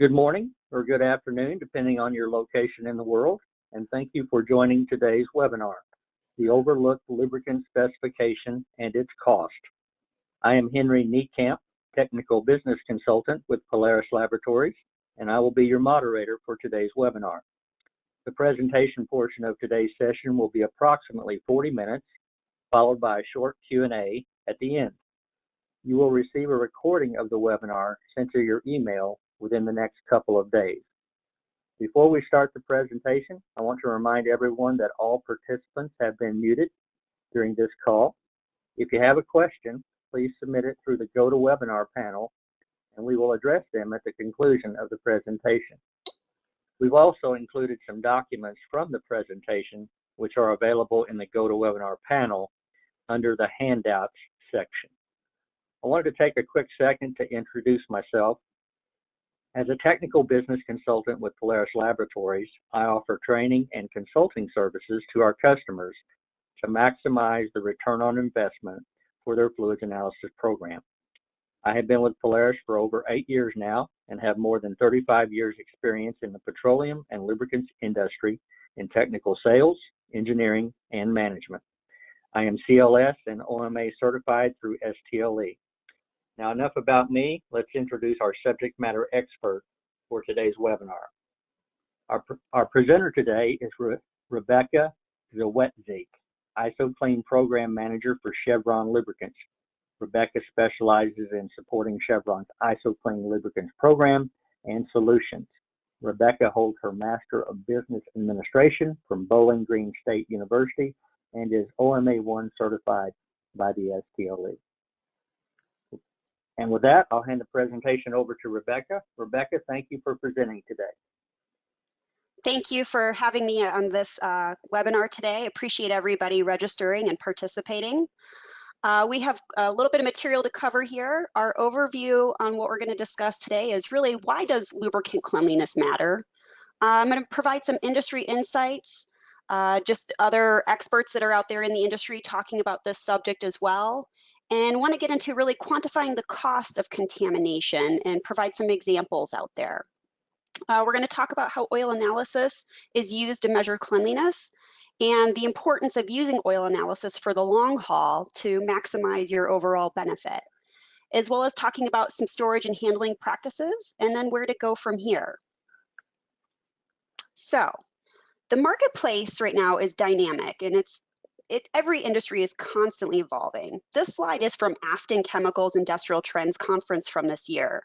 Good morning or good afternoon, depending on your location in the world, and thank you for joining today's webinar, The Overlooked Lubricant Specification and Its Cost. I am Henry NEICAMP, Technical Business Consultant with Polaris Laboratories, and I will be your moderator for today's webinar. The presentation portion of today's session will be approximately 40 minutes, followed by a short Q&A at the end. You will receive a recording of the webinar sent to your email within the next couple of days. Before we start the presentation, I want to remind everyone that all participants have been muted during this call. If you have a question, please submit it through the GoToWebinar panel, and we will address them at the conclusion of the presentation. We've also included some documents from the presentation, which are available in the GoToWebinar panel under the Handouts section. I wanted to take a quick second to introduce myself. As a technical business consultant with Polaris Laboratories, I offer training and consulting services to our customers to maximize the return on investment for their fluids analysis program. I have been with Polaris for over 8 years now and have more than 35 years experience in the petroleum and lubricants industry in technical sales, engineering, and management. I am CLS and OMA certified through STLE. Now, enough about me. Let's introduce our subject matter expert for today's webinar. Our presenter today is Rebecca ZWETZIG, ISOCLEAN Program Manager for Chevron Lubricants. Rebecca specializes in supporting Chevron's ISOCLEAN Lubricants program and solutions. Rebecca holds her Master of Business Administration from Bowling Green State University and is OMA 1 certified by the STLE. And with that, I'll hand the presentation over to Rebecca. Rebecca, thank you for presenting today. Thank you for having me on this webinar today. Appreciate everybody registering and participating. We have a little bit of material to cover here. Our overview on what we're going to discuss today is really, why does lubricant cleanliness matter? I'm going to provide some industry insights, just other experts that are out there in the industry talking about this subject as well, and want to get into really quantifying the cost of contamination and provide some examples out there. We're going to talk about how oil analysis is used to measure cleanliness and the importance of using oil analysis for the long haul to maximize your overall benefit, as well as talking about some storage and handling practices and then where to go from here. So the marketplace right now is dynamic, and every industry is constantly evolving. This slide is from Afton Chemicals Industrial Trends Conference from this year.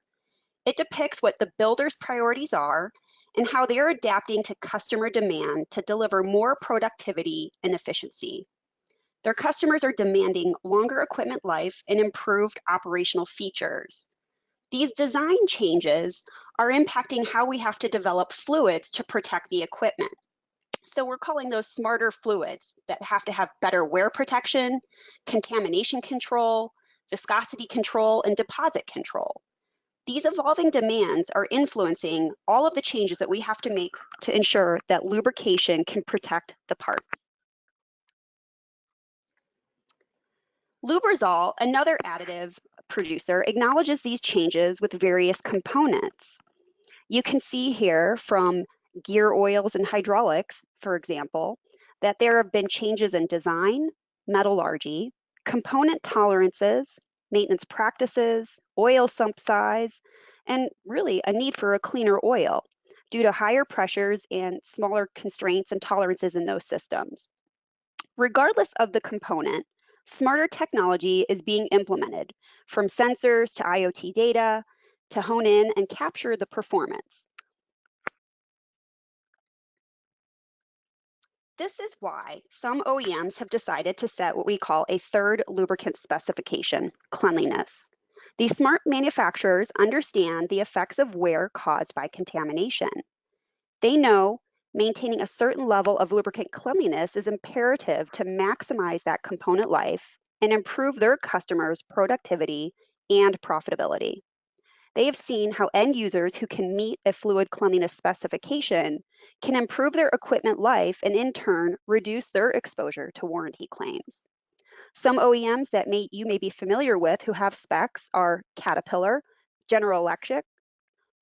It depicts what the builders' priorities are and how they are adapting to customer demand to deliver more productivity and efficiency. Their customers are demanding longer equipment life and improved operational features. These design changes are impacting how we have to develop fluids to protect the equipment. So we're calling those smarter fluids that have to have better wear protection, contamination control, viscosity control, and deposit control. These evolving demands are influencing all of the changes that we have to make to ensure that lubrication can protect the parts. Lubrizol, another additive producer, acknowledges these changes with various components. You can see here from gear oils and hydraulics, for example, that there have been changes in design, metallurgy, component tolerances, maintenance practices, oil sump size, and really a need for a cleaner oil due to higher pressures and smaller constraints and tolerances in those systems. Regardless of the component, smarter technology is being implemented, from sensors to IoT data to hone in and capture the performance. This is why some OEMs have decided to set what we call a third lubricant specification, cleanliness. These smart manufacturers understand the effects of wear caused by contamination. They know maintaining a certain level of lubricant cleanliness is imperative to maximize that component life and improve their customers' productivity and profitability. They have seen how end users who can meet a fluid cleanliness specification can improve their equipment life and in turn reduce their exposure to warranty claims. Some OEMs that you may be familiar with who have specs are Caterpillar, General Electric,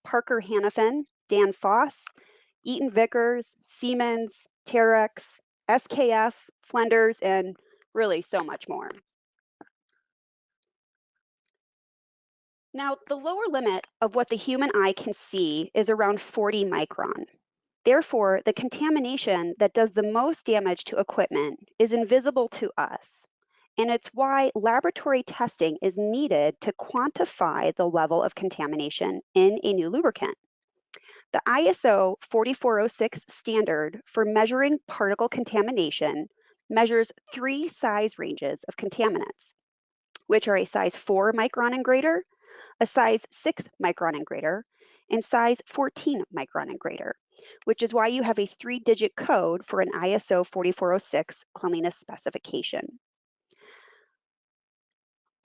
Parker Hannifin, Dan Foss, Eaton Vickers, Siemens, Terex, SKF, Flenders, and really so much more. Now, the lower limit of what the human eye can see is around 40 micron. Therefore, the contamination that does the most damage to equipment is invisible to us. And it's why laboratory testing is needed to quantify the level of contamination in a new lubricant. The ISO 4406 standard for measuring particle contamination measures 3 size ranges of contaminants, which are a size 4 micron and greater, a size 6 micron and greater, and size 14 micron and greater, which is why you have a 3-digit code for an ISO 4406 cleanliness specification.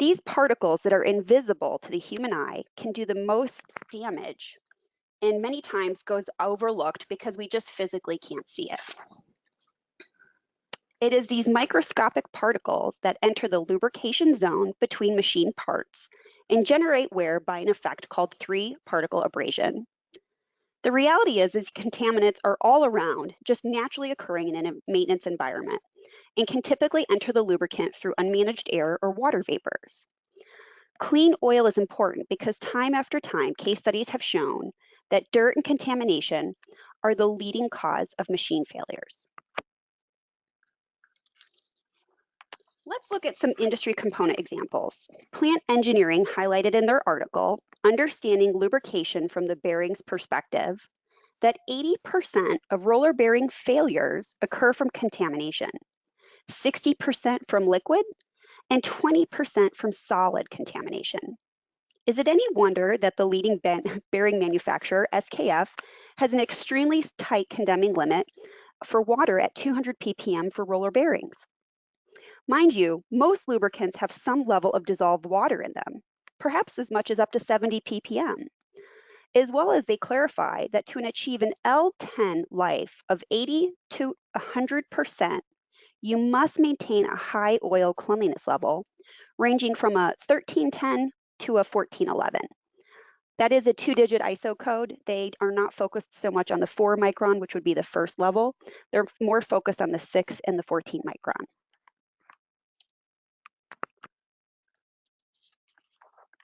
These particles that are invisible to the human eye can do the most damage and many times goes overlooked because we just physically can't see it. It is these microscopic particles that enter the lubrication zone between machine parts and generate wear by an effect called 3-particle abrasion. The reality is these contaminants are all around, just naturally occurring in a maintenance environment, and can typically enter the lubricant through unmanaged air or water vapors. Clean oil is important because time after time, case studies have shown that dirt and contamination are the leading cause of machine failures. Let's look at some industry component examples. Plant Engineering highlighted in their article, Understanding Lubrication from the Bearings Perspective, that 80% of roller bearing failures occur from contamination, 60% from liquid, and 20% from solid contamination. Is it any wonder that the leading bearing manufacturer, SKF, has an extremely tight condemning limit for water at 200 ppm for roller bearings? Mind you, most lubricants have some level of dissolved water in them, perhaps as much as up to 70 ppm, as well as they clarify that to achieve an L10 life of 80 to 100%, you must maintain a high oil cleanliness level, ranging from a 1310 to a 1411. That is a 2-digit ISO code. They are not focused so much on the 4 micron, which would be the first level. They're more focused on the 6 and the 14 micron.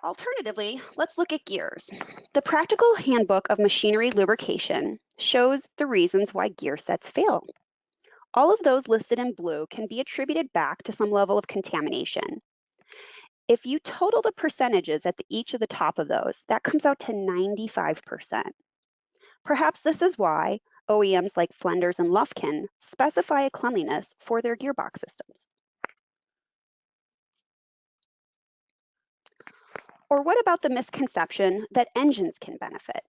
Alternatively, let's look at gears. The Practical Handbook of Machinery Lubrication shows the reasons why gear sets fail. All of those listed in blue can be attributed back to some level of contamination. If you total the percentages at each of the top of those, that comes out to 95%. Perhaps this is why OEMs like Flenders and Lufkin specify a cleanliness for their gearbox systems. Or what about the misconception that engines can benefit?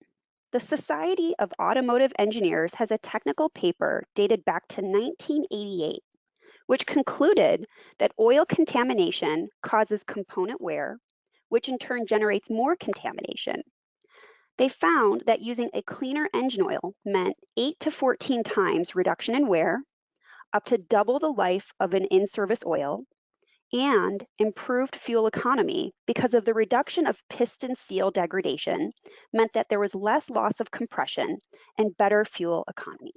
The Society of Automotive Engineers has a technical paper dated back to 1988, which concluded that oil contamination causes component wear, which in turn generates more contamination. They found that using a cleaner engine oil meant 8 to 14 times reduction in wear, up to double the life of an in-service oil, and improved fuel economy because of the reduction of piston seal degradation meant that there was less loss of compression and better fuel economy.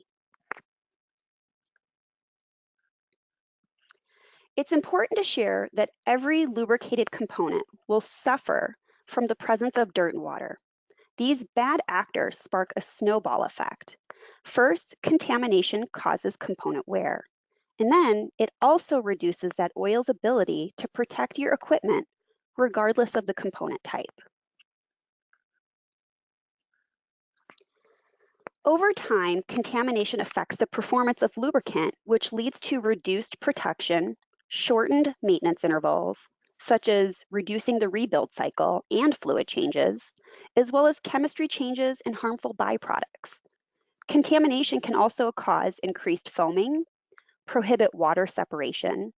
It's important to share that every lubricated component will suffer from the presence of dirt and water. These bad actors spark a snowball effect. First, contamination causes component wear. And then it also reduces that oil's ability to protect your equipment regardless of the component type. Over time, contamination affects the performance of lubricant, which leads to reduced protection, shortened maintenance intervals, such as reducing the rebuild cycle and fluid changes, as well as chemistry changes and harmful byproducts. Contamination can also cause increased foaming, prohibit water separation,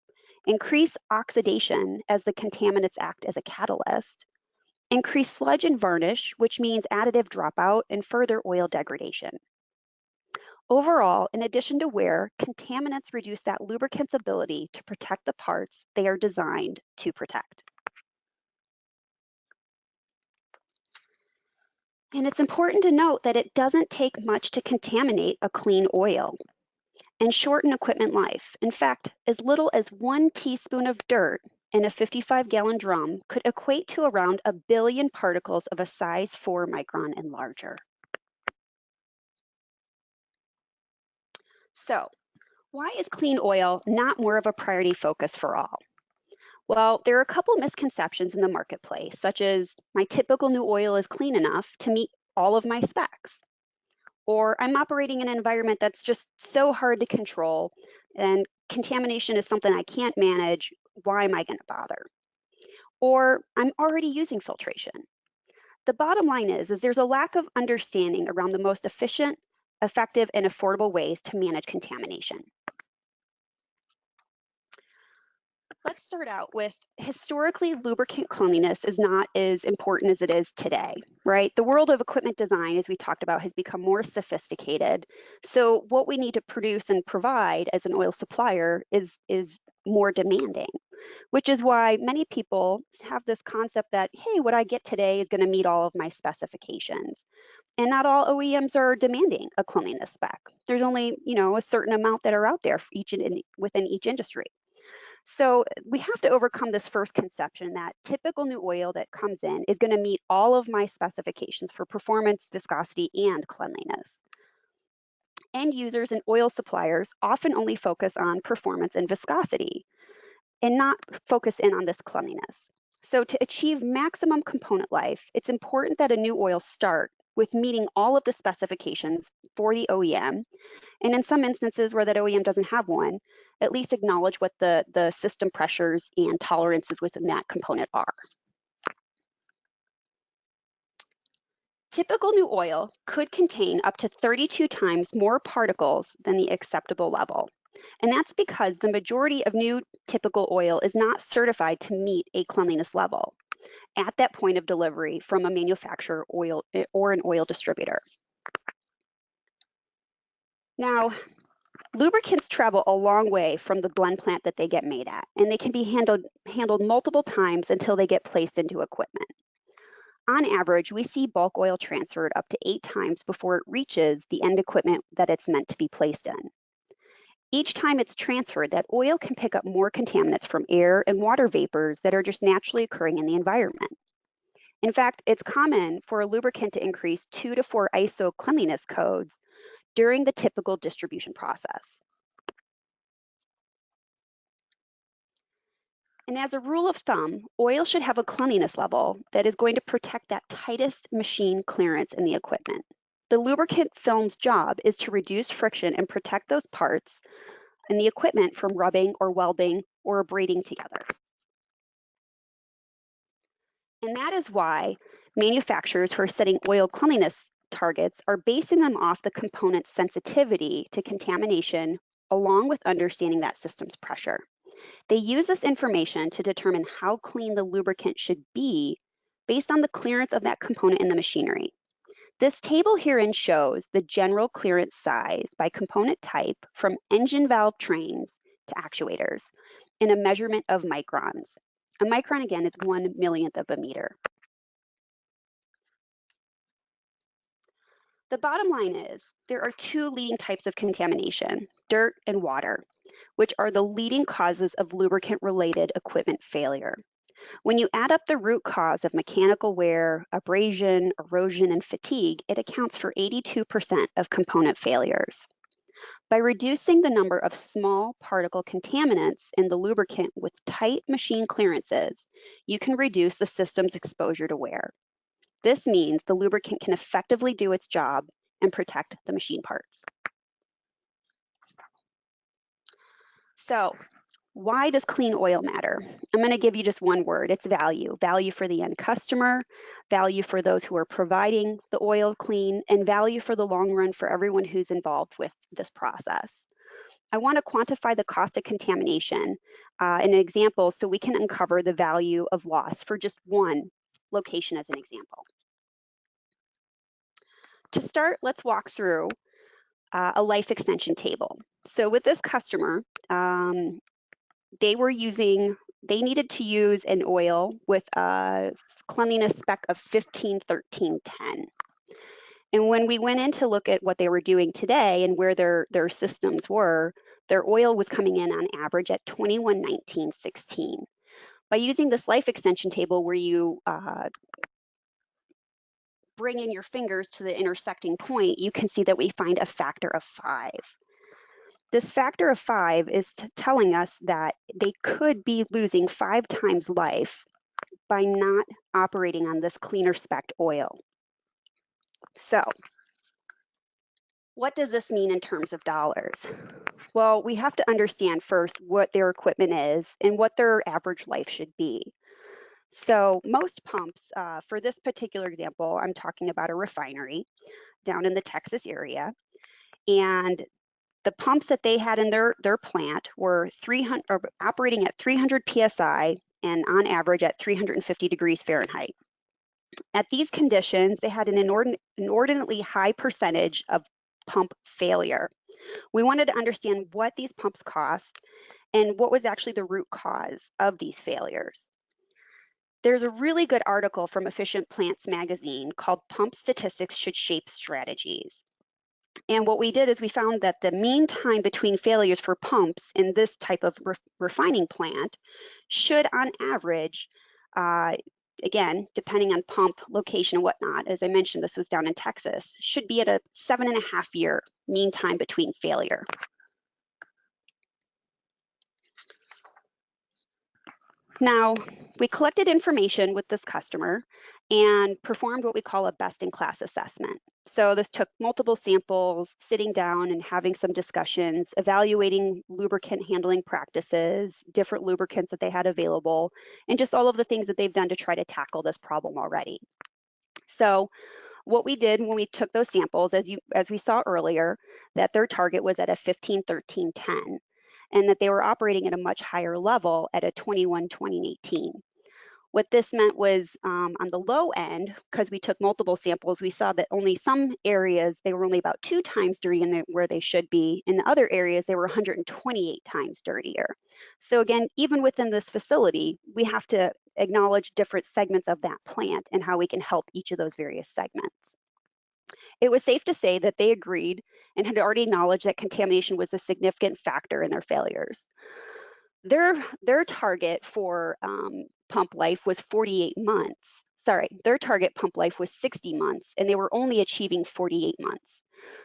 increase oxidation as the contaminants act as a catalyst, increase sludge and varnish, which means additive dropout and further oil degradation. Overall, in addition to wear, contaminants reduce that lubricant's ability to protect the parts they are designed to protect. And it's important to note that it doesn't take much to contaminate a clean oil and shorten equipment life. In fact, as little as 1 teaspoon of dirt in a 55-gallon drum could equate to around 1 billion particles of a size 4 micron and larger. So, why is clean oil not more of a priority focus for all? Well, there are a couple misconceptions in the marketplace, such as my typical new oil is clean enough to meet all of my specs, or I'm operating in an environment that's just so hard to control and contamination is something I can't manage. Why am I going to bother? Or I'm already using filtration. The bottom line is there's a lack of understanding around the most efficient, effective, and affordable ways to manage contamination. Let's start out with historically, lubricant cleanliness is not as important as it is today, right? The world of equipment design, as we talked about, has become more sophisticated. So what we need to produce and provide as an oil supplier is more demanding, which is why many people have this concept that, hey, what I get today is going to meet all of my specifications. And not all OEMs are demanding a cleanliness spec. There's only, a certain amount that are out there for within each industry. So we have to overcome this first conception that typical new oil that comes in is going to meet all of my specifications for performance, viscosity, and cleanliness. End users and oil suppliers often only focus on performance and viscosity and not focus in on this cleanliness. So to achieve maximum component life, it's important that a new oil start with meeting all of the specifications for the OEM. And in some instances where that OEM doesn't have one, at least acknowledge what the system pressures and tolerances within that component are. Typical new oil could contain up to 32 times more particles than the acceptable level. And that's because the majority of new typical oil is not certified to meet a cleanliness level at that point of delivery from a manufacturer or an oil distributor. Now, lubricants travel a long way from the blend plant that they get made at, and they can be handled multiple times until they get placed into equipment. On average, we see bulk oil transferred up to 8 times before it reaches the end equipment that it's meant to be placed in. Each time it's transferred, that oil can pick up more contaminants from air and water vapors that are just naturally occurring in the environment. In fact, it's common for a lubricant to increase 2 to 4 ISO cleanliness codes during the typical distribution process. And as a rule of thumb, oil should have a cleanliness level that is going to protect that tightest machine clearance in the equipment. The lubricant film's job is to reduce friction and protect those parts in the equipment from rubbing or welding or abrading together. And that is why manufacturers who are setting oil cleanliness targets are basing them off the component's sensitivity to contamination, along with understanding that system's pressure. They use this information to determine how clean the lubricant should be based on the clearance of that component in the machinery. This table herein shows the general clearance size by component type from engine valve trains to actuators in a measurement of microns. A micron, again, is 1/1,000,000th of a meter. The bottom line is there are 2 leading types of contamination, dirt and water, which are the leading causes of lubricant-related equipment failure. When you add up the root cause of mechanical wear, abrasion, erosion, and fatigue, it accounts for 82% of component failures. By reducing the number of small particle contaminants in the lubricant with tight machine clearances, you can reduce the system's exposure to wear. This means the lubricant can effectively do its job and protect the machine parts. So, why does clean oil matter? I'm going to give you just one word. It's value. Value for the end customer, value for those who are providing the oil clean, and value for the long run for everyone who's involved with this process. I want to quantify the cost of contamination in an example so we can uncover the value of loss for just one location as an example. To start, let's walk through a life extension table. So with this customer, they needed to use an oil with a cleanliness spec of 15, 13, 10. And when we went in to look at what they were doing today and where their systems were, their oil was coming in on average at 21.19.16. By using this life extension table where you bring in your fingers to the intersecting point, you can see that we find a factor of 5. This factor of 5 is telling us that they could be losing 5 times life by not operating on this cleaner spec oil. So, what does this mean in terms of dollars? Well, we have to understand first what their equipment is and what their average life should be. So most pumps, for this particular example, I'm talking about a refinery down in the Texas area, and the pumps that they had in their plant were operating at 300 psi and on average at 350 degrees Fahrenheit. At these conditions, they had an inordinately high percentage of pump failure. We wanted to understand what these pumps cost and what was actually the root cause of these failures. There's a really good article from Efficient Plants magazine called Pump Statistics Should Shape Strategies. And what we did is we found that the mean time between failures for pumps in this type of refining plant should, on average, again, depending on pump location and whatnot, as I mentioned, this was down in Texas, should be at a 7.5-year mean time between failure. Now, we collected information with this customer and performed what we call a best-in-class assessment. So this took multiple samples, sitting down and having some discussions, evaluating lubricant handling practices, different lubricants that they had available, and just all of the things that they've done to try to tackle this problem already. So what we did when we took those samples, as we saw earlier, that their target was at a 15-13-10. And that they were operating at a much higher level at a 21-20-18. What this meant was on the low end, because we took multiple samples, we saw that only some areas, they were only about 2 times dirty where they should be. In the other areas, they were 128 times dirtier. So again, even within this facility, we have to acknowledge different segments of that plant and how we can help each of those various segments. It was safe to say that they agreed and had already acknowledged that contamination was a significant factor in their failures. Their target for pump life was 48 months. Sorry, their target pump life was 60 months, and they were only achieving 48 months.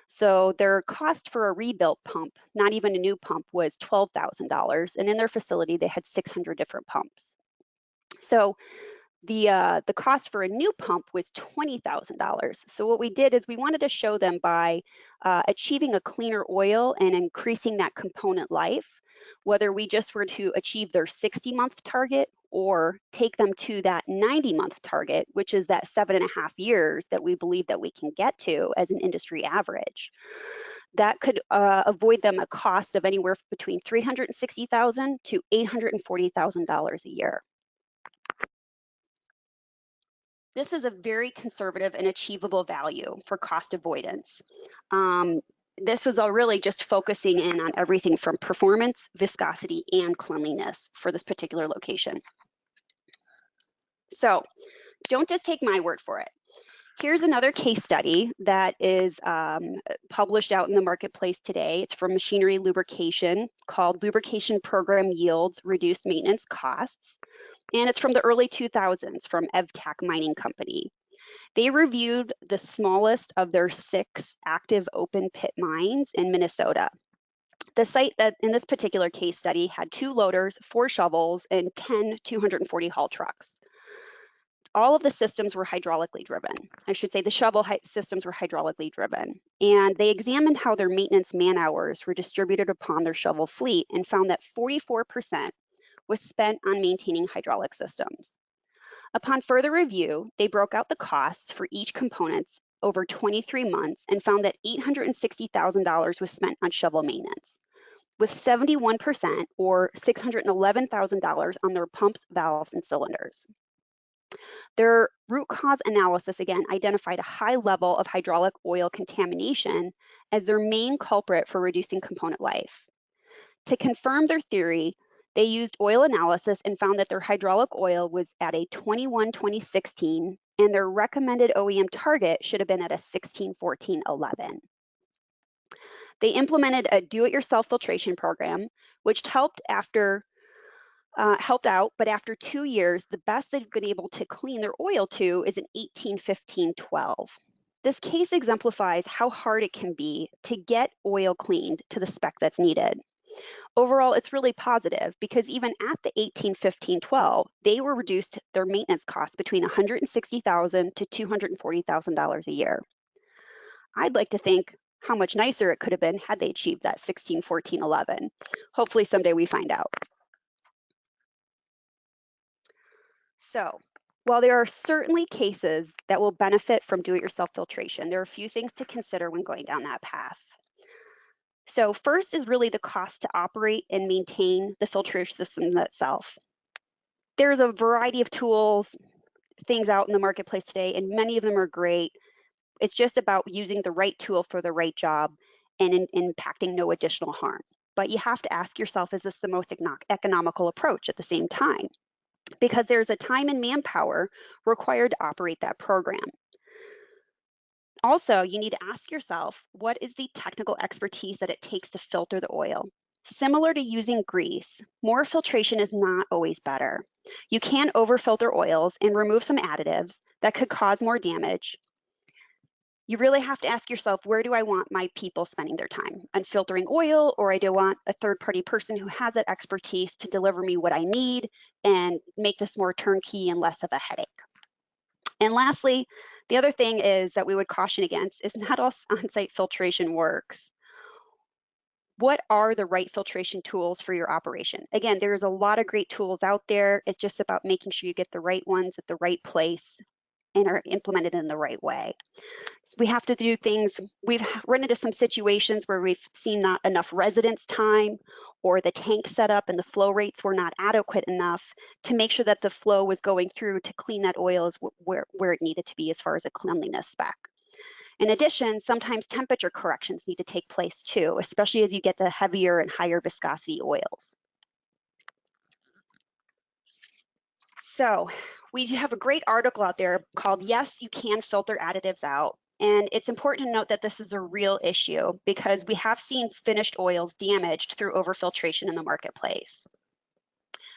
So their cost for a rebuilt pump, not even a new pump, was $12,000, and in their facility they had 600 different pumps. So the cost for a new pump was $20,000. So what we did is we wanted to show them by achieving a cleaner oil and increasing that component life, whether we just were to achieve their 60-month target or take them to that 90-month target, which is that 7.5 years that we believe that we can get to as an industry average. That could avoid them a cost of anywhere between $360,000 to $840,000 a year. This is a very conservative and achievable value for cost avoidance. This was all really just focusing in on everything from performance, viscosity, and cleanliness for this particular location. So don't just take my word for it. Here's another case study that is published out in the marketplace today. It's from Machinery Lubrication called Lubrication Program Yields Reduce Maintenance Costs. And it's from the early 2000s from Evtac Mining Company. They reviewed the smallest of their 6 active open pit mines in Minnesota. The site that in this particular case study had 2 loaders, 4 shovels, and 10 240 haul trucks. All of the systems were hydraulically driven. I should say the shovel systems were hydraulically driven. And they examined how their maintenance man hours were distributed upon their shovel fleet and found that 44% was spent on maintaining hydraulic systems. Upon further review, they broke out the costs for each component over 23 months and found that $860,000 was spent on shovel maintenance, with 71% or $611,000 on their pumps, valves, and cylinders. Their root cause analysis, again, identified a high level of hydraulic oil contamination as their main culprit for reducing component life. To confirm their theory, they used oil analysis and found that their hydraulic oil was at a 21-20-16 and their recommended OEM target should have been at a 16-14-11. They implemented a do-it-yourself filtration program, which helped out, but after 2 years, the best they've been able to clean their oil to is an 18-15-12. This case exemplifies how hard it can be to get oil cleaned to the spec that's needed. Overall, it's really positive because even at the 18-15-12, they were reduced their maintenance costs between $160,000 to $240,000 a year. I'd like to think how much nicer it could have been had they achieved that 16-14-11. Hopefully someday we find out. So, while there are certainly cases that will benefit from do-it-yourself filtration, there are a few things to consider when going down that path. So first is really the cost to operate and maintain the filtration system itself. There's a variety of tools, things out in the marketplace today, and many of them are great. It's just about using the right tool for the right job and impacting no additional harm. But you have to ask yourself, is this the most economical approach at the same time? Because there's a time and manpower required to operate that program. Also, you need to ask yourself, what is the technical expertise that it takes to filter the oil? Similar to using grease, more filtration is not always better. You can overfilter oils and remove some additives that could cause more damage. You really have to ask yourself, where do I want my people spending their time? On filtering oil, or do I want a third-party person who has that expertise to deliver me what I need and make this more turnkey and less of a headache? And lastly, the other thing is that we would caution against is not all on-site filtration works. What are the right filtration tools for your operation? Again, there's a lot of great tools out there. It's just about making sure you get the right ones at the right place and are implemented in the right way. We have to do things, we've run into some situations where we've seen not enough residence time, or the tank setup and the flow rates were not adequate enough to make sure that the flow was going through to clean that oil is where it needed to be as far as a cleanliness spec. In addition, sometimes temperature corrections need to take place too, especially as you get to heavier and higher viscosity oils. So we have a great article out there called "Yes, You Can Filter Additives Out." And it's important to note that this is a real issue because we have seen finished oils damaged through overfiltration in the marketplace.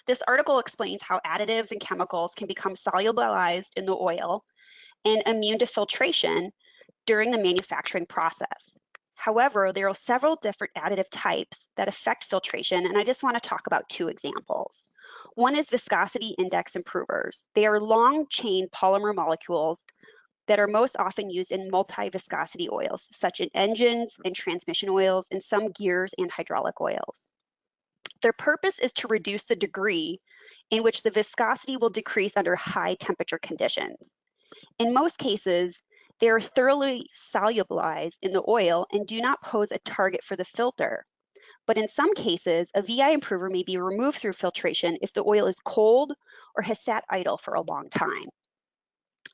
This article explains how additives and chemicals can become solubilized in the oil and immune to filtration during the manufacturing process. However, there are several different additive types that affect filtration, and I just want to talk about two examples. One is viscosity index improvers. They are long-chain polymer molecules that are most often used in multi-viscosity oils, such as engines and transmission oils, and some gears and hydraulic oils. Their purpose is to reduce the degree in which the viscosity will decrease under high temperature conditions. In most cases, they are thoroughly solubilized in the oil and do not pose a target for the filter. But in some cases, a VI improver may be removed through filtration if the oil is cold or has sat idle for a long time.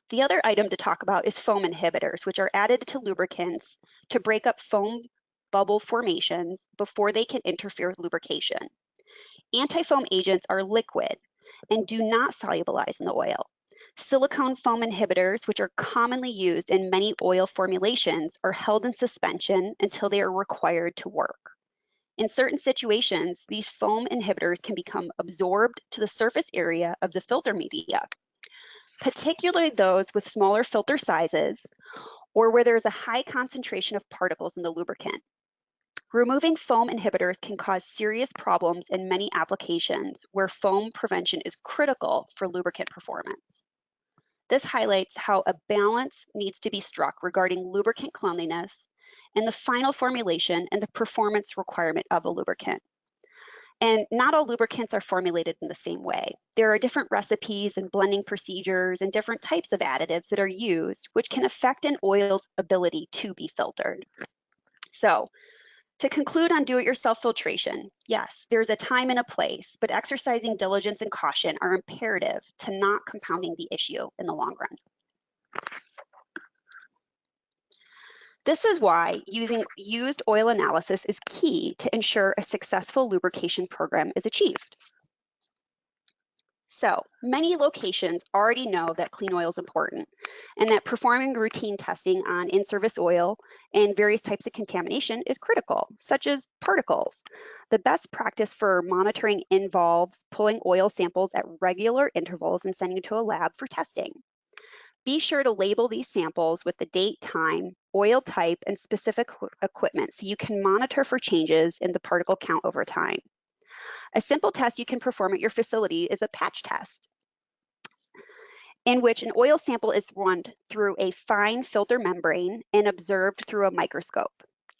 The other item to talk about is foam inhibitors, which are added to lubricants to break up foam bubble formations before they can interfere with lubrication. Anti-foam agents are liquid and do not solubilize in the oil. Silicone foam inhibitors, which are commonly used in many oil formulations, are held in suspension until they are required to work. In certain situations, these foam inhibitors can become absorbed to the surface area of the filter media, particularly those with smaller filter sizes or where there is a high concentration of particles in the lubricant. Removing foam inhibitors can cause serious problems in many applications where foam prevention is critical for lubricant performance. This highlights how a balance needs to be struck regarding lubricant cleanliness and the final formulation and the performance requirement of a lubricant. And not all lubricants are formulated in the same way. There are different recipes and blending procedures and different types of additives that are used, which can affect an oil's ability to be filtered. So, to conclude on do-it-yourself filtration, yes, there's a time and a place, but exercising diligence and caution are imperative to not compounding the issue in the long run. This is why using used oil analysis is key to ensure a successful lubrication program is achieved. So many locations already know that clean oil is important and that performing routine testing on in-service oil and various types of contamination is critical, such as particles. The best practice for monitoring involves pulling oil samples at regular intervals and sending it to a lab for testing. Be sure to label these samples with the date, time, oil type, and specific equipment so you can monitor for changes in the particle count over time. A simple test you can perform at your facility is a patch test, in which an oil sample is run through a fine filter membrane and observed through a microscope.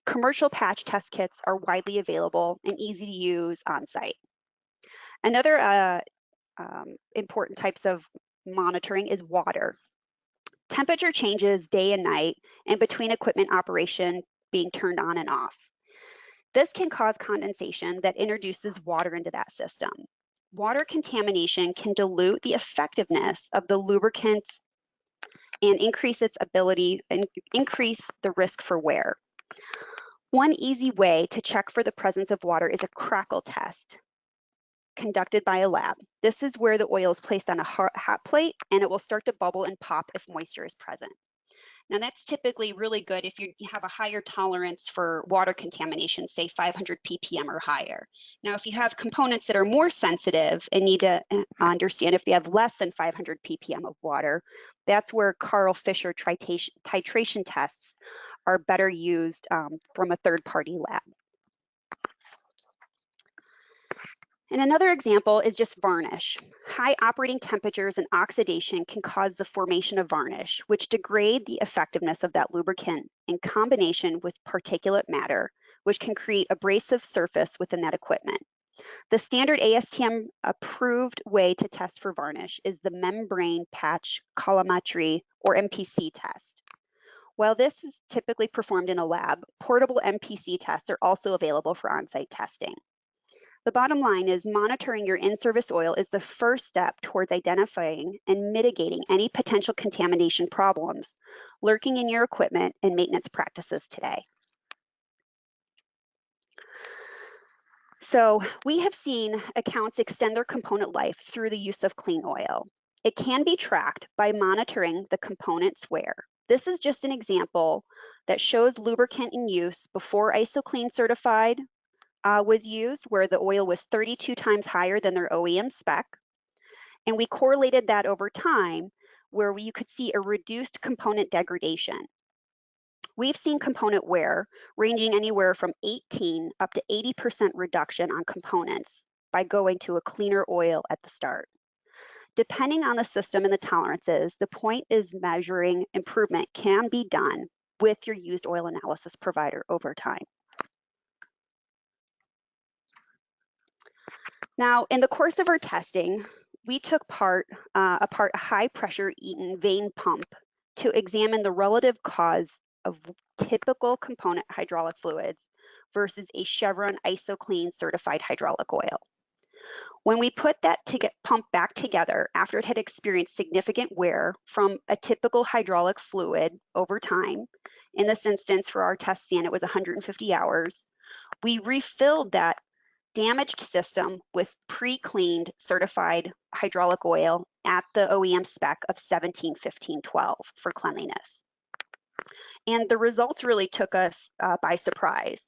Commercial patch test kits are widely available and easy to use on site. Another important types of monitoring is water. Temperature changes day and night and between equipment operation being turned on and off. This can cause condensation that introduces water into that system. Water contamination can dilute the effectiveness of the lubricants and increase its ability and increase the risk for wear. One easy way to check for the presence of water is a crackle test conducted by a lab. This is where the oil is placed on a hot plate and it will start to bubble and pop if moisture is present. Now that's typically really good if you have a higher tolerance for water contamination, say 500 ppm or higher. Now, if you have components that are more sensitive and need to understand if they have less than 500 ppm of water, that's where Carl Fisher titration tests are better used from a third-party lab. And another example is just varnish. High operating temperatures and oxidation can cause the formation of varnish, which degrade the effectiveness of that lubricant in combination with particulate matter, which can create abrasive surface within that equipment. The standard ASTM approved way to test for varnish is the membrane patch colorimetry or MPC test. While this is typically performed in a lab, portable MPC tests are also available for on-site testing. The bottom line is monitoring your in-service oil is the first step towards identifying and mitigating any potential contamination problems lurking in your equipment and maintenance practices today. So we have seen accounts extend their component life through the use of clean oil. It can be tracked by monitoring the component's wear. This is just an example that shows lubricant in use before ISOCLEAN certified was used, where the oil was 32 times higher than their OEM spec. And we correlated that over time, where you could see a reduced component degradation. We've seen component wear ranging anywhere from 18 up to 80% reduction on components by going to a cleaner oil at the start. Depending on the system and the tolerances, the point is measuring improvement can be done with your used oil analysis provider over time. Now, in the course of our testing, we took apart a high pressure Eaton vane pump to examine the relative cause of typical component hydraulic fluids versus a Chevron ISOCLEAN certified hydraulic oil. When we put that pump back together after it had experienced significant wear from a typical hydraulic fluid over time, in this instance for our test stand it was 150 hours, we refilled that damaged system with pre-cleaned certified hydraulic oil at the OEM spec of 17-15-12 for cleanliness. And the results really took us by surprise.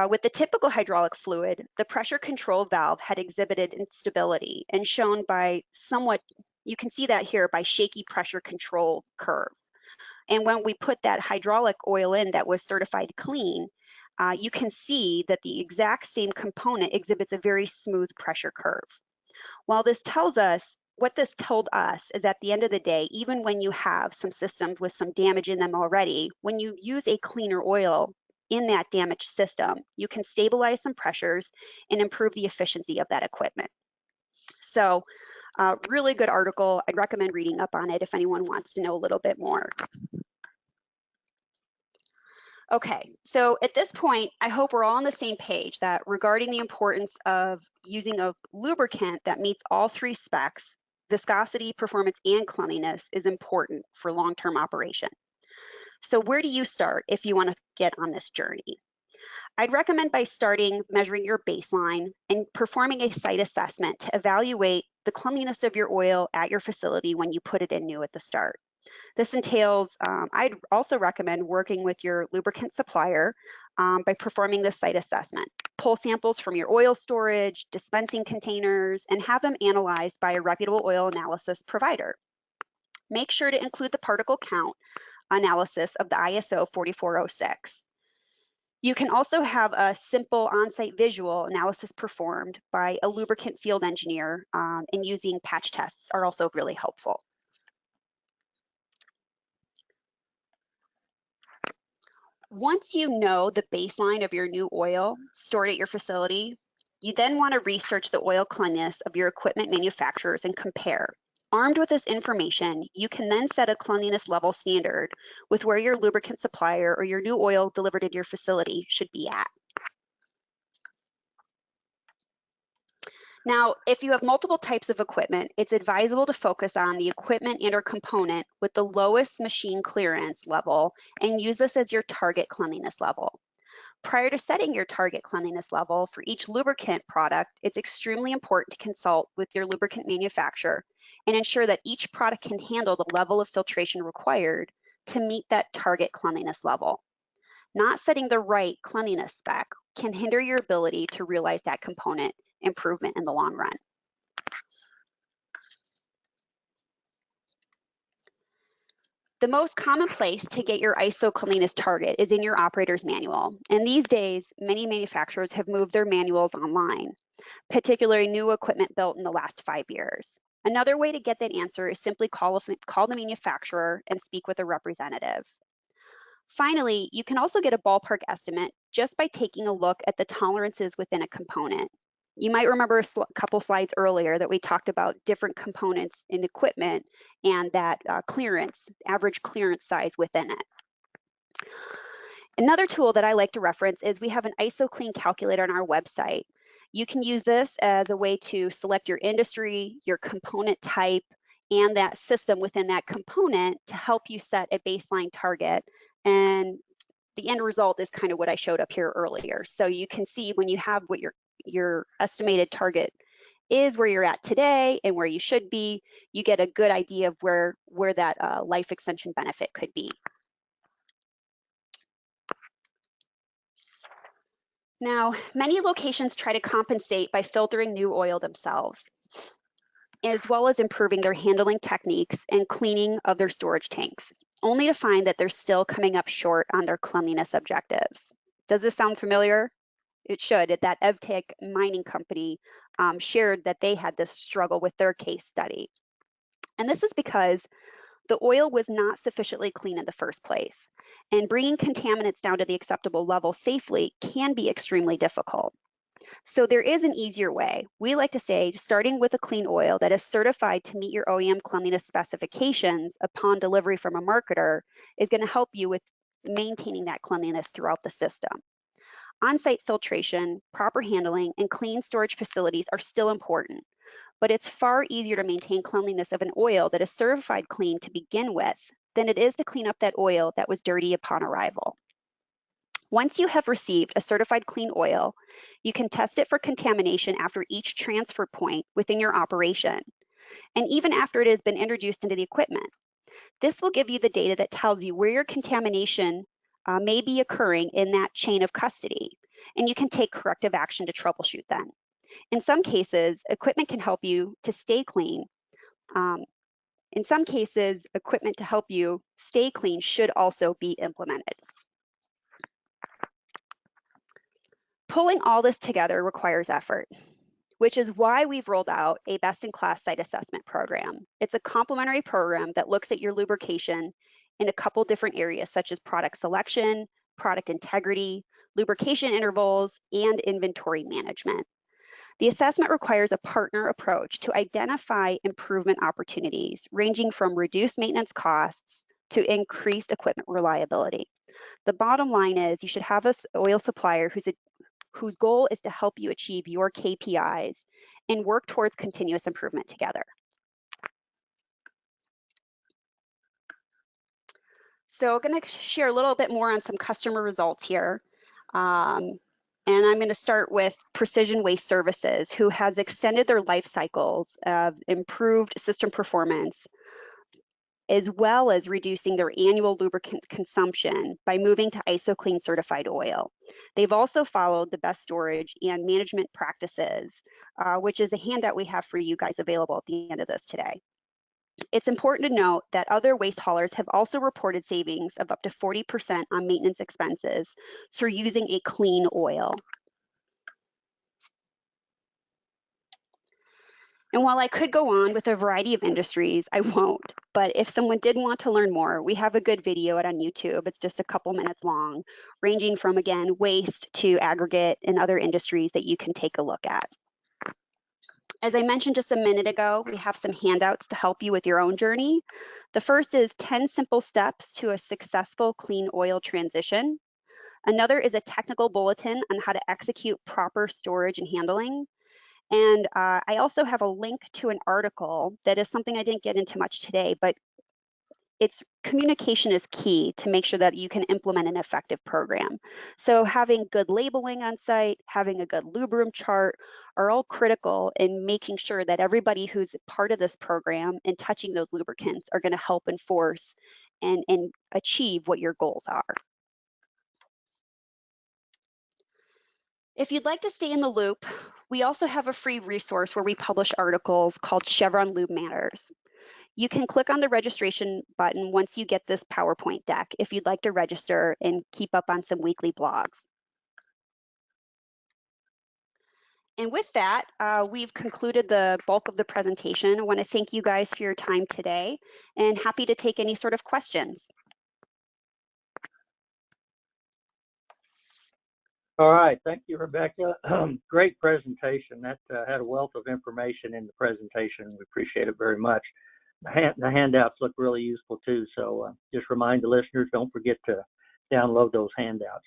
With the typical hydraulic fluid, the pressure control valve had exhibited instability and shown by somewhat, you can see that here, by shaky pressure control curve. And when we put that hydraulic oil in that was certified clean, you can see that the exact same component exhibits a very smooth pressure curve. While this tells us, what this told us is at the end of the day, even when you have some systems with some damage in them already, when you use a cleaner oil in that damaged system, you can stabilize some pressures and improve the efficiency of that equipment. So really good article. I'd recommend reading up on it if anyone wants to know a little bit more. Okay, so at this point, I hope we're all on the same page that regarding the importance of using a lubricant that meets all three specs, viscosity, performance, and cleanliness is important for long-term operation. So where do you start if you want to get on this journey? I'd recommend by starting measuring your baseline and performing a site assessment to evaluate the cleanliness of your oil at your facility when you put it in new at the start. This entails, I'd also recommend working with your lubricant supplier by performing this site assessment. Pull samples from your oil storage, dispensing containers, and have them analyzed by a reputable oil analysis provider. Make sure to include the particle count analysis of the ISO 4406. You can also have a simple on-site visual analysis performed by a lubricant field engineer, and using patch tests are also really helpful. Once you know the baseline of your new oil stored at your facility, you then want to research the oil cleanliness of your equipment manufacturers and compare. Armed with this information, you can then set a cleanliness level standard with where your lubricant supplier or your new oil delivered to your facility should be at. Now, if you have multiple types of equipment, it's advisable to focus on the equipment and/or component with the lowest machine clearance level and use this as your target cleanliness level. Prior to setting your target cleanliness level for each lubricant product, it's extremely important to consult with your lubricant manufacturer and ensure that each product can handle the level of filtration required to meet that target cleanliness level. Not setting the right cleanliness spec can hinder your ability to realize that component improvement in the long run. The most common place to get your ISO cleanliness target is in your operator's manual. And these days, many manufacturers have moved their manuals online, particularly new equipment built in the last 5 years. Another way to get that answer is simply call the manufacturer and speak with a representative. Finally, you can also get a ballpark estimate just by taking a look at the tolerances within a component. You might remember a couple slides earlier that we talked about different components in equipment and that average clearance size within it. Another tool that I like to reference is we have an ISOCLEAN calculator on our website. You can use this as a way to select your industry, your component type, and that system within that component to help you set a baseline target. And the end result is kind of what I showed up here earlier. So you can see when you have what your estimated target is, where you're at today and where you should be, you get a good idea of where that life extension benefit could be. Now, many locations try to compensate by filtering new oil themselves, as well as improving their handling techniques and cleaning of their storage tanks, only to find that they're still coming up short on their cleanliness objectives. Does this sound familiar? It should. That EVTEC mining company shared that they had this struggle with their case study. And this is because the oil was not sufficiently clean in the first place. And bringing contaminants down to the acceptable level safely can be extremely difficult. So there is an easier way. We like to say, starting with a clean oil that is certified to meet your OEM cleanliness specifications upon delivery from a marketer is going to help you with maintaining that cleanliness throughout the system. On-site filtration, proper handling, and clean storage facilities are still important, but it's far easier to maintain cleanliness of an oil that is certified clean to begin with than it is to clean up that oil that was dirty upon arrival. Once you have received a certified clean oil, you can test it for contamination after each transfer point within your operation, and even after it has been introduced into the equipment. This will give you the data that tells you where your contamination may be occurring in that chain of custody, and you can take corrective action to troubleshoot then. In some cases, equipment can help you to stay clean. In some cases, equipment to help you stay clean should also be implemented. Pulling all this together requires effort, which is why we've rolled out a best-in-class site assessment program. It's a complementary program that looks at your lubrication in a couple different areas, such as product selection, product integrity, lubrication intervals, and inventory management. The assessment requires a partner approach to identify improvement opportunities, ranging from reduced maintenance costs to increased equipment reliability. The bottom line is you should have an oil supplier whose goal is to help you achieve your KPIs and work towards continuous improvement together. So I'm going to share a little bit more on some customer results here. And I'm going to start with Precision Waste Services, who has extended their life cycles of improved system performance, as well as reducing their annual lubricant consumption by moving to ISOCLEAN certified oil. They've also followed the best storage and management practices, which is a handout we have for you guys available at the end of this today. It's important to note that other waste haulers have also reported savings of up to 40% on maintenance expenses through using a clean oil. And while I could go on with a variety of industries, I won't. But if someone did want to learn more, we have a good video on YouTube. It's just a couple minutes long, ranging from, again, waste to aggregate and other industries that you can take a look at. As I mentioned just a minute ago, we have some handouts to help you with your own journey. The first is 10 simple steps to a successful clean oil transition. Another is a technical bulletin on how to execute proper storage and handling. And I also have a link to an article that is something I didn't get into much today, but it's communication is key to make sure that you can implement an effective program. So having good labeling on site, having a good lube room chart are all critical in making sure that everybody who's part of this program and touching those lubricants are going to help enforce and achieve what your goals are. If you'd like to stay in the loop, we also have a free resource where we publish articles called Chevron Lube Matters. You can click on the registration button once you get this PowerPoint deck if you'd like to register and keep up on some weekly blogs. And with that, we've concluded the bulk of the presentation. I want to thank you guys for your time today and happy to take any sort of questions. All right, thank you, Rebecca. Great presentation. That had a wealth of information in the presentation. We appreciate it very much. The handouts look really useful too, so just remind the listeners, don't forget to download those handouts.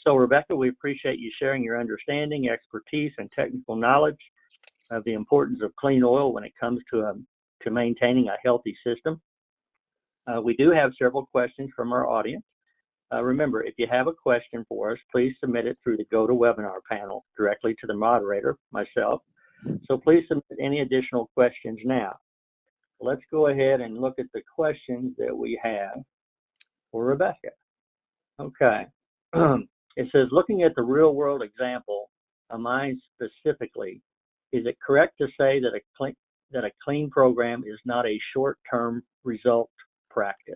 So Rebecca, we appreciate you sharing your understanding, expertise, and technical knowledge of the importance of clean oil when it comes to maintaining a healthy system. We do have several questions from our audience. Remember, if you have a question for us, please submit it through the GoToWebinar panel directly to the moderator, myself. So please submit any additional questions now. Let's go ahead and look at the questions that we have for Rebecca. Okay. It says, looking at the real-world example of mine specifically, is it correct to say that a clean program is not a short-term result practice?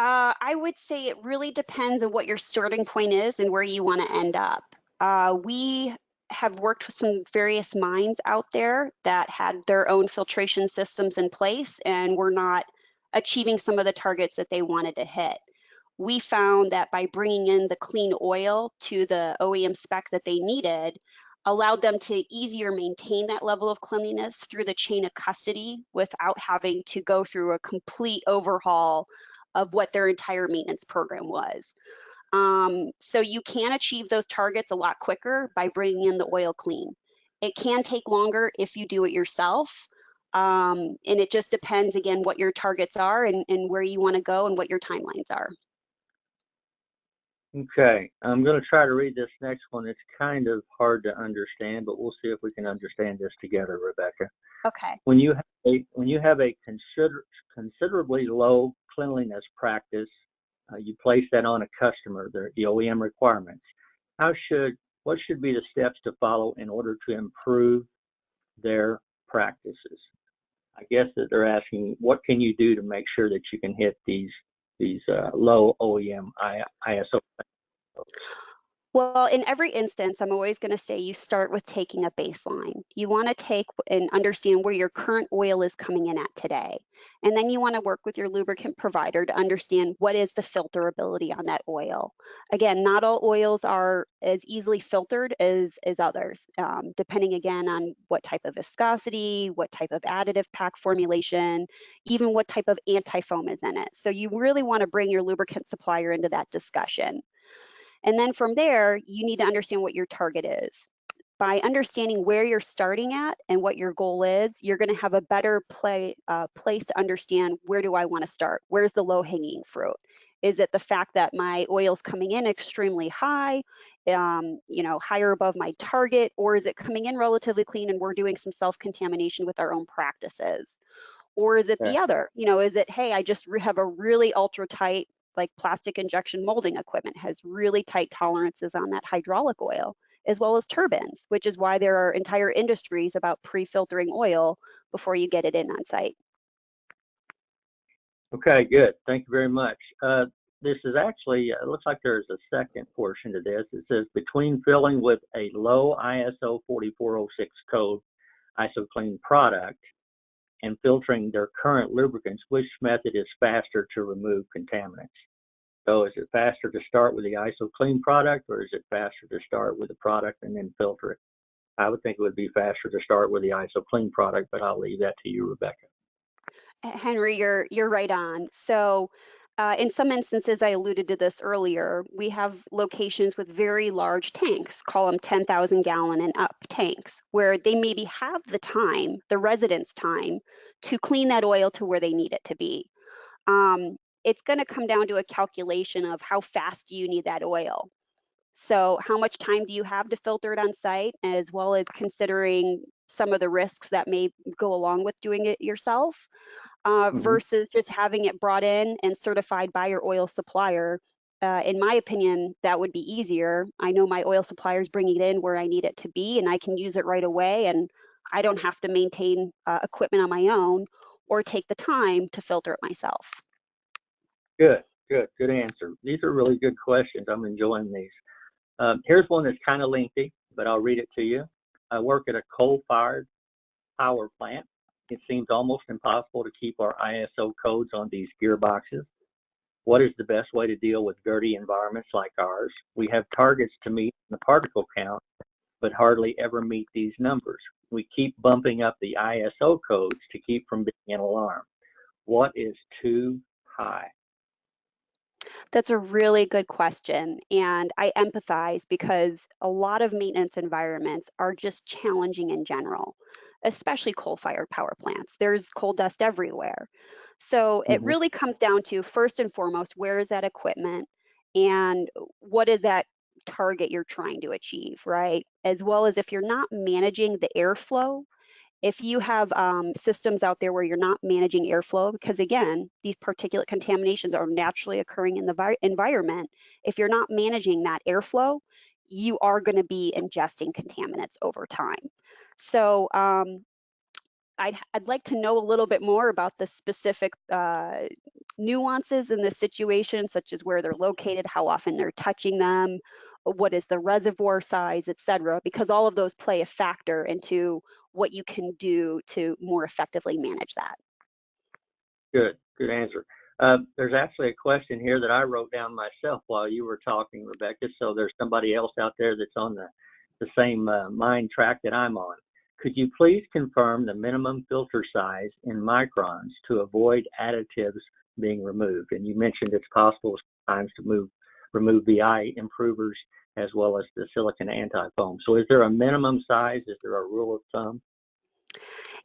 I would say it really depends on what your starting point is and where you want to end up. We have worked with some various mines out there that had their own filtration systems in place and were not achieving some of the targets that they wanted to hit. We found that by bringing in the clean oil to the OEM spec that they needed, allowed them to easier maintain that level of cleanliness through the chain of custody without having to go through a complete overhaul of what their entire maintenance program was. So you can achieve those targets a lot quicker by bringing in the oil clean. It can take longer if you do it yourself. And it just depends, again, what your targets are and where you want to go and what your timelines are. Okay, I'm going to try to read this next one. It's kind of hard to understand, but we'll see if we can understand this together, Rebecca. Okay. When you have a considerably low cleanliness practice, you place that on a customer, the OEM requirements. What should be the steps to follow in order to improve their practices? I guess that they're asking, what can you do to make sure that you can hit these low OEM ISO? Well, in every instance, I'm always going to say you start with taking a baseline. You want to take and understand where your current oil is coming in at today. And then you want to work with your lubricant provider to understand what is the filterability on that oil. Again, not all oils are as easily filtered as others, depending again on what type of viscosity, what type of additive pack formulation, even what type of anti-foam is in it. So you really want to bring your lubricant supplier into that discussion. And then from there, you need to understand what your target is. By understanding where you're starting at and what your goal is, you're going to have a better place to understand, where do I want to start? Where's the low-hanging fruit? Is it the fact that my oil's coming in extremely high, higher above my target, or is it coming in relatively clean and we're doing some self-contamination with our own practices? Or is it Yeah. the other? Is it, hey, I just have a really ultra tight, like plastic injection molding equipment has really tight tolerances on that hydraulic oil, as well as turbines, which is why there are entire industries about pre-filtering oil before you get it in on site. Okay, good. Thank you very much. This is actually, it looks like there's a second portion to this. It says, between filling with a low ISO 4406 code ISOCLEAN product and filtering their current lubricants, which method is faster to remove contaminants? So is it faster to start with the ISOCLEAN product, or is it faster to start with the product and then filter it? I would think it would be faster to start with the ISOCLEAN product, but I'll leave that to you, Rebecca. Henry, you're right on. So in some instances, I alluded to this earlier, we have locations with very large tanks, call them 10,000 gallon and up tanks, where they maybe have the time, the residents' time, to clean that oil to where they need it to be. It's going to come down to a calculation of how fast do you need that oil. So how much time do you have to filter it on site, as well as considering some of the risks that may go along with doing it yourself, versus just having it brought in and certified by your oil supplier. In my opinion, that would be easier. I know my oil supplier is bringing it in where I need it to be, and I can use it right away, and I don't have to maintain equipment on my own or take the time to filter it myself. Good answer. These are really good questions. I'm enjoying these. Here's one that's kind of lengthy, but I'll read it to you. I work at a coal-fired power plant. It seems almost impossible to keep our ISO codes on these gearboxes. What is the best way to deal with dirty environments like ours? We have targets to meet in the particle count, but hardly ever meet these numbers. We keep bumping up the ISO codes to keep from being an alarm. What is too high? That's a really good question. And I empathize because a lot of maintenance environments are just challenging in general, especially coal-fired power plants. There's coal dust everywhere. So it really comes down to, first and foremost, where is that equipment and what is that target you're trying to achieve, right? As well as if you're not managing the airflow, if you have systems out there where you're not managing airflow, because again, these particulate contaminations are naturally occurring in the environment, if you're not managing that airflow, you are going to be ingesting contaminants over time. So I'd like to know a little bit more about the specific nuances in the situation, such as where they're located, how often they're touching them, what is the reservoir size, et cetera, because all of those play a factor into what you can do to more effectively manage that. Good answer. There's actually a question here that I wrote down myself while you were talking, Rebecca, so there's somebody else out there that's on the same mind track that I'm on. Could you please confirm the minimum filter size in microns to avoid additives being removed? And you mentioned it's possible sometimes to remove BI improvers as well as the silicon anti-foam. So is there a minimum size? Is there a rule of thumb?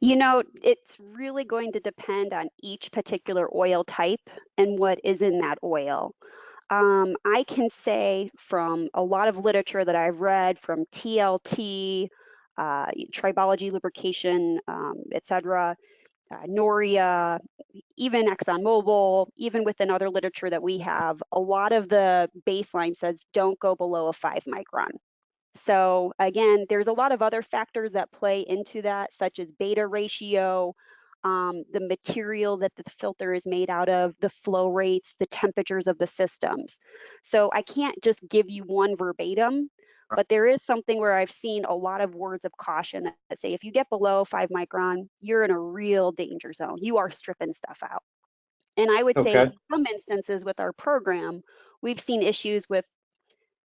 It's really going to depend on each particular oil type and what is in that oil. I can say from a lot of literature that I've read, from TLT, tribology, lubrication, et cetera, Noria, even ExxonMobil, even within other literature that we have, a lot of the baseline says don't go below a 5 micron. So again, there's a lot of other factors that play into that, such as beta ratio, the material that the filter is made out of, the flow rates, the temperatures of the systems. So I can't just give you one verbatim, but there is something where I've seen a lot of words of caution that say if you get below 5 micron, you're in a real danger zone. You are stripping stuff out. And I would say in some instances with our program, we've seen issues with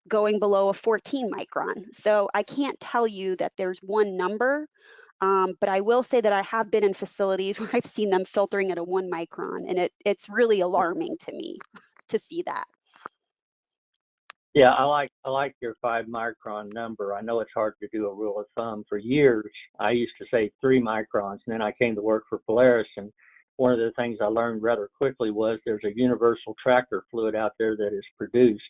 going below a 14 micron. So I can't tell you that there's one number, but I will say that I have been in facilities where I've seen them filtering at a 1 micron, and it's really alarming to me to see that. Yeah, I like your 5 micron number. I know it's hard to do a rule of thumb. For years, I used to say 3 microns, and then I came to work for Polaris, and one of the things I learned rather quickly was there's a universal tractor fluid out there that is produced,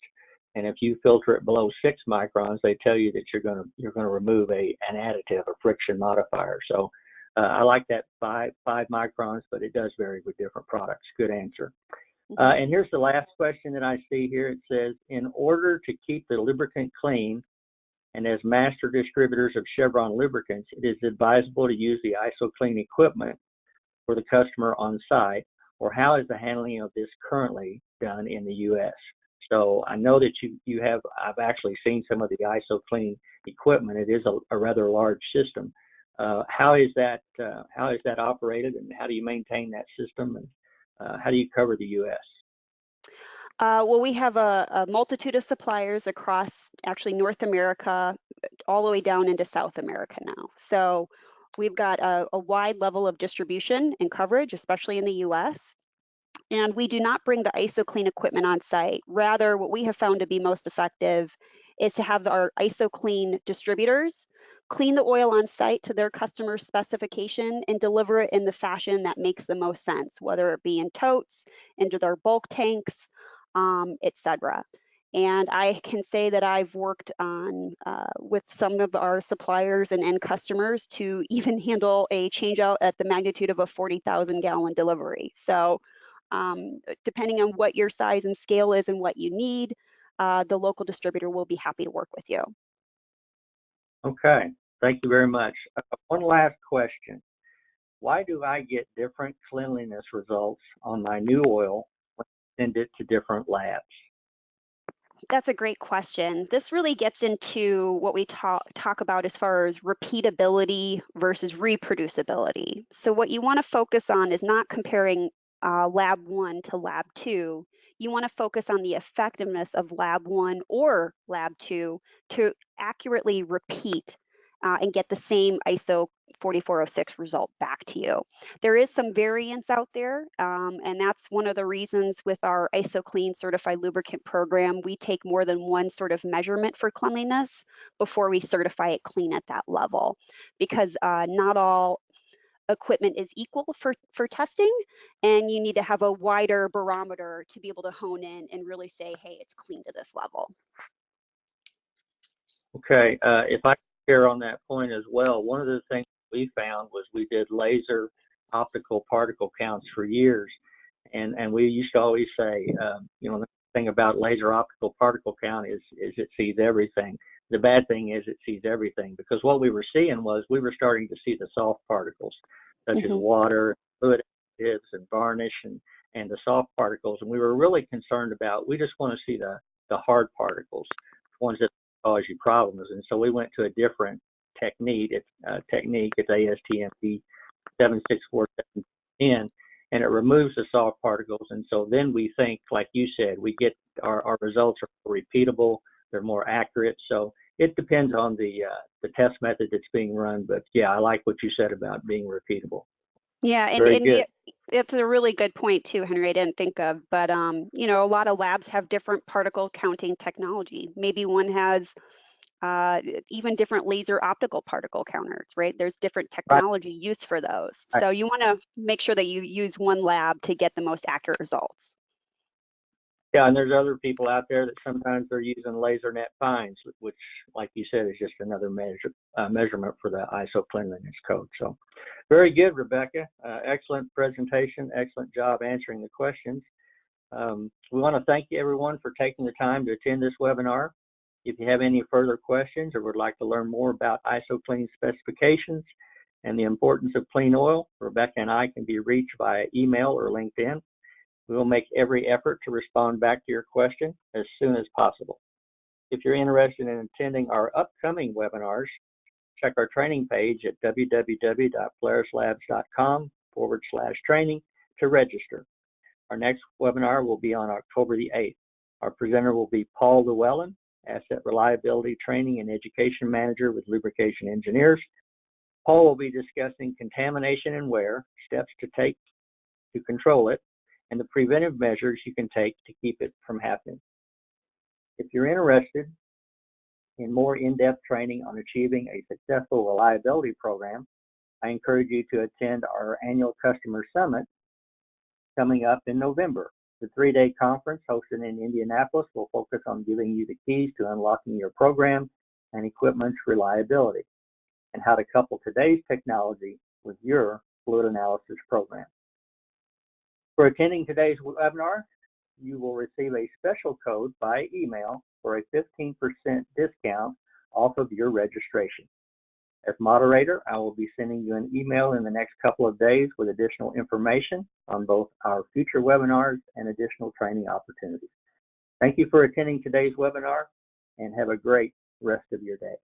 and if you filter it below 6 microns, they tell you that you're going to remove an additive, a friction modifier. So I like that 5 microns, but it does vary with different products. Good answer. And here's the last question that I see here. It says, in order to keep the lubricant clean, and as master distributors of Chevron lubricants, it is advisable to use the ISOCLEAN equipment for the customer on site, or how is the handling of this currently done in the U.S.? So I know that you have, I've actually seen some of the ISOCLEAN equipment. It is a rather large system. How is that operated, and how do you maintain that system, and how do you cover the U.S.? Well, we have a multitude of suppliers across actually North America, all the way down into South America now. So we've got a wide level of distribution and coverage, especially in the US. And we do not bring the ISOCLEAN equipment on site. Rather, what we have found to be most effective is to have our ISOCLEAN distributors clean the oil on site to their customer specification and deliver it in the fashion that makes the most sense, whether it be in totes, into their bulk tanks, etc. And I can say that I've worked on with some of our suppliers and end customers to even handle a change out at the magnitude of a 40,000 gallon delivery. So depending on what your size and scale is and what you need, the local distributor will be happy to work with you. Okay, thank you very much. One last question. Why do I get different cleanliness results on my new oil when I send it to different labs? That's a great question. This really gets into what we talk about as far as repeatability versus reproducibility. So what you want to focus on is not comparing lab 1 to lab 2. You want to focus on the effectiveness of lab 1 or lab 2 to accurately repeat and get the same ISO 4406 result back to you. There is some variance out there, and that's one of the reasons with our ISOCLEAN certified lubricant program, we take more than one sort of measurement for cleanliness before we certify it clean at that level, because not all equipment is equal for testing, and you need to have a wider barometer to be able to hone in and really say, hey, it's clean to this level. Okay, if I can share on that point as well, one of the things we found was we did laser optical particle counts for years, and we used to always say, the thing about laser optical particle count is it sees everything. The bad thing is it sees everything, because what we were seeing was we were starting to see the soft particles, such as water, fluid additives, and varnish, and the soft particles, and we were really concerned about, we just want to see the hard particles, ones that cause you problems. And so we went to a different technique. It's ASTM 76410, and it removes the soft particles. And so then we think, like you said, we get our results are more repeatable, they're more accurate. So it depends on the test method that's being run. But yeah, I like what you said about being repeatable. Yeah, and it's a really good point too, Henry. I didn't think of, but a lot of labs have different particle counting technology. Maybe one has even different laser optical particle counters, right? There's different technology used for those. Right. So you want to make sure that you use one lab to get the most accurate results. Yeah, and there's other people out there that sometimes they're using laser net fines, which, like you said, is just another measurement for the ISO cleanliness code. So very good, Rebecca. Excellent presentation. Excellent job answering the questions. We want to thank you, everyone, for taking the time to attend this webinar. If you have any further questions or would like to learn more about ISOCLEAN specifications and the importance of clean oil, Rebecca and I can be reached via email or LinkedIn. We will make every effort to respond back to your question as soon as possible. If you're interested in attending our upcoming webinars, check our training page at www.polarislabs.com/training to register. Our next webinar will be on October the 8th. Our presenter will be Paul Llewellyn, Asset Reliability Training and Education Manager with Lubrication Engineers. Paul will be discussing contamination and wear, steps to take to control it, and the preventive measures you can take to keep it from happening. If you're interested in more in-depth training on achieving a successful reliability program, I encourage you to attend our annual customer summit coming up in November. The 3-day conference hosted in Indianapolis will focus on giving you the keys to unlocking your program and equipment's reliability, and how to couple today's technology with your fluid analysis program. For attending today's webinar, you will receive a special code by email for a 15% discount off of your registration. As moderator, I will be sending you an email in the next couple of days with additional information on both our future webinars and additional training opportunities. Thank you for attending today's webinar, and have a great rest of your day.